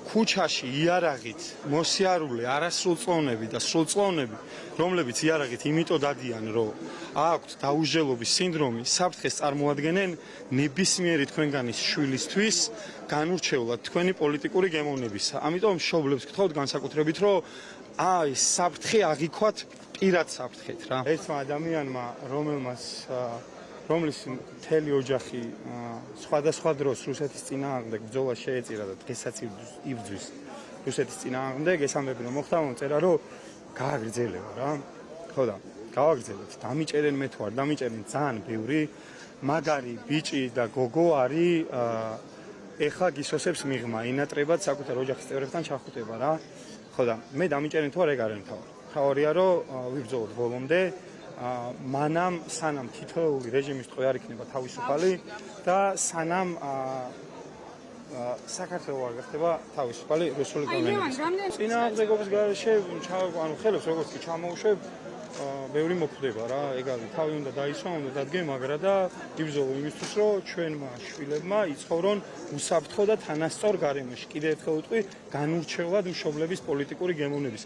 ქუჩაში იარაღით მოსიარული არასრულწლოვნები და სრულწლოვნები, რომლებიც იარაღით იმიტომ დადიან, რომ აქვთ დაუსჯელობის სინდრომი, საფრთხეს წარმოადგენენ ნებისმიერი თქვენგანის შვილისთვის განურჩევლად თქვენი პოლიტიკური გემოვნებისა. ამიტომ მშობლებს გთხოვთ განსაკუთრებით, რომ აი საფრთხე აღიქვათ პირად საფრთხეთ რა. ერთმა ადამიანმა, რომლის მთელი ოჯახი სხვადასხვა დროს რუსეთის წინააღმდეგ ბრძოლა შეეწირა და დღესაც იბრძვის რუსეთის წინააღმდეგ, ეს ამბები რომ მოხდა, მომწერა რომ გააგრძელება რა. ხო და გავაგრძელებთ. დამიჭერენ მე თუ არ დამიჭერენ ძალიან ბევრი მაგარი ბიჭი და გოგო არის ეხლა გისოსებს მიღმა, ინატრებად საკუთარ ოჯახის წევრებთან ჩახუტება რა. ხო და მე დამიჭერენ თუ არ ეგ არ მთავარი. მთავარია რომ ვიბრძოლოთ ბოლომდე. მანამ სანამ თითოეული რეჟიმის ტყვე არ იქნება თავისუფალი და სანამ საქართველო არ გახდება თავისუფალი რუსული კოლონიების. წინააღმდეგობის გარეშე ანუ ხელებს როგორც კი ჩამოუშვებ ბევრი მოხვდება რა, ეგ არის თავი უნდა დაისვა, უნდა დადგე მაგრა და იბრძოლო იმისთვის, რომ ჩვენმა შვილებმა იცხოვრონ უსაფრთხო და თანასწორ გარემოში. კიდევ ერთხელ ვიტყვი, განურჩევლად მშობლების პოლიტიკური გემოვნების.